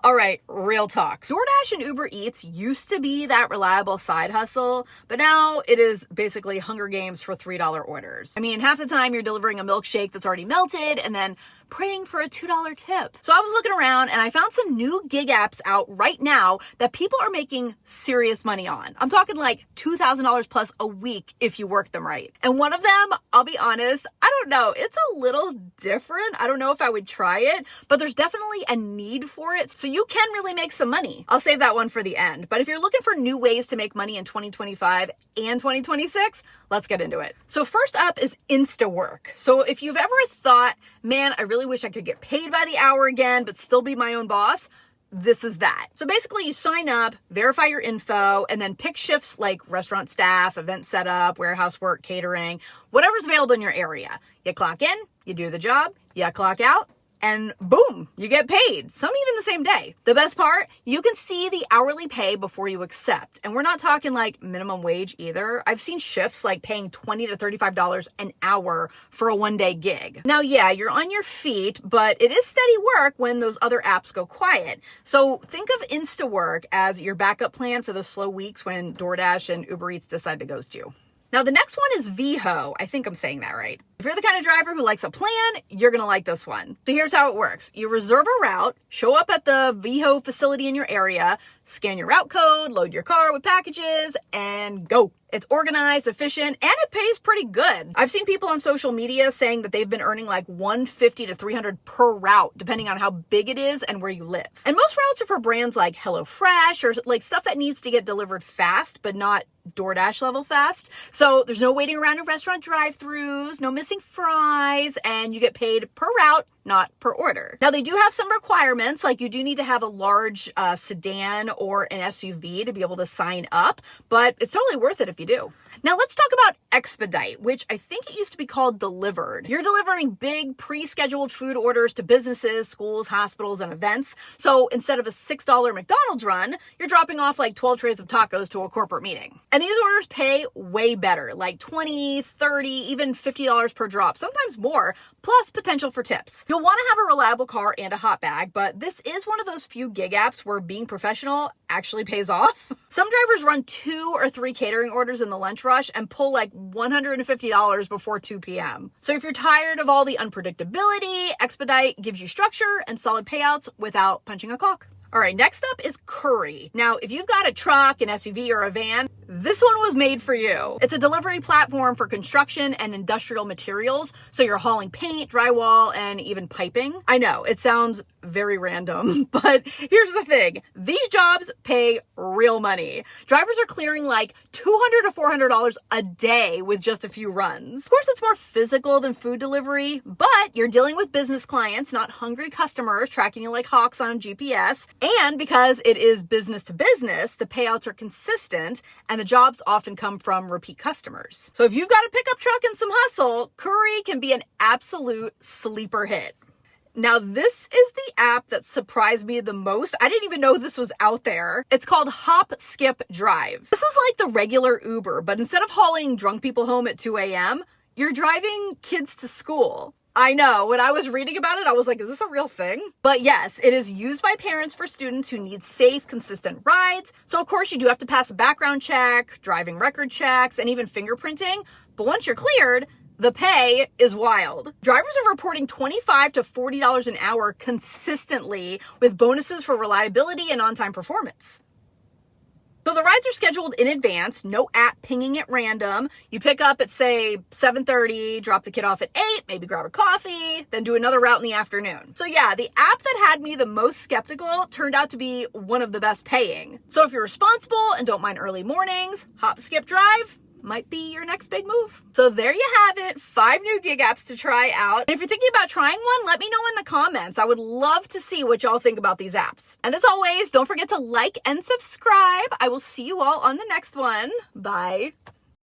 All right, real talk. DoorDash and Uber Eats used to be that reliable side hustle, but now it is basically Hunger Games for $3 orders. I mean, half the time you're delivering a milkshake that's already melted and then praying for a $2 tip. So I was looking around and I found some new gig apps out right now that people are making serious money on. I'm talking like $2,000 plus a week if you work them right. And one of them, I'll be honest, I don't know, it's a little different. I don't know if I would try it, but there's definitely a need for it. So you can really make some money. I'll save that one for the end. But if you're looking for new ways to make money in 2025 and 2026, let's get into it. So first up is InstaWork. So if you've ever thought, man, I really wish I could get paid by the hour again, but still be my own boss, this is that. So basically you sign up, verify your info, and then pick shifts like restaurant staff, event setup, warehouse work, catering, whatever's available in your area. You clock in, you do the job, you clock out, and boom, you get paid. Some even the same day. The best part, you can see the hourly pay before you accept. And we're not talking like minimum wage either. I've seen shifts like paying $20 to $35 an hour for a one-day gig. Now, yeah, you're on your feet, but it is steady work when those other apps go quiet. So think of InstaWork as your backup plan for the slow weeks when DoorDash and Uber Eats decide to ghost you. Now, the next one is VHO. I think I'm saying that right. If you're the kind of driver who likes a plan, you're going to like this one. So here's how it works. You reserve a route, show up at the VHO facility in your area, scan your route code, load your car with packages, and go. It's organized, efficient, and it pays pretty good. I've seen people on social media saying that they've been earning like $150 to $300 per route, depending on how big it is and where you live. And most routes are for brands like HelloFresh or like stuff that needs to get delivered fast, but not DoorDash level fast. So there's no waiting around in restaurant drive-thrus, no missing fries, and you get paid per route, not per order. Now, they do have some requirements, like you do need to have a large sedan or an SUV to be able to sign up, but it's totally worth it if you do. Now, let's talk about Expedite, which I think it used to be called Delivered. You're delivering big pre-scheduled food orders to businesses, schools, hospitals, and events. So instead of a $6 McDonald's run, you're dropping off like 12 trays of tacos to a corporate meeting. And these orders pay way better, like $20, $30, even $50 per drop, sometimes more, plus potential for tips. You'll want to have a reliable car and a hot bag, but this is one of those few gig apps where being professional actually pays off. Some drivers run 2 or 3 catering orders in the lunch rush and pull like $150 before 2 p.m. So if you're tired of all the unpredictability, Expedite gives you structure and solid payouts without punching a clock. All right, next up is Curry. Now, if you've got a truck, an SUV, or a van, this one was made for you. It's a delivery platform for construction and industrial materials, so you're hauling paint, drywall, and even piping. I know, it sounds very random, but here's the thing. These jobs pay real money. Drivers are clearing like $200 to $400 a day with just a few runs. Of course, it's more physical than food delivery, but you're dealing with business clients, not hungry customers tracking you like hawks on GPS. And because it is business to business, the payouts are consistent and the jobs often come from repeat customers. So if you've got a pickup truck and some hustle, Curry can be an absolute sleeper hit. Now, this is the app that surprised me the most. I didn't even know this was out there. It's called Hop, Skip, Drive. This is like the regular Uber, but instead of hauling drunk people home at 2 a.m., you're driving kids to school. I know, when I was reading about it, I was like, is this a real thing? But yes, it is used by parents for students who need safe, consistent rides. So of course you do have to pass a background check, driving record checks, and even fingerprinting. But once you're cleared, the pay is wild. Drivers are reporting $25 to $40 an hour consistently with bonuses for reliability and on-time performance. So the rides are scheduled in advance, no app pinging at random. You pick up at, say, 7:30, drop the kid off at 8, maybe grab a coffee, then do another route in the afternoon. So yeah, the app that had me the most skeptical turned out to be one of the best paying. So if you're responsible and don't mind early mornings, Hop, Skip, Drive might be your next big move. So there you have it, 5 new gig apps to try out. And if you're thinking about trying one, let me know in the comments. I would love to see what y'all think about these apps. And as always, don't forget to like and subscribe. I will see you all on the next one. Bye.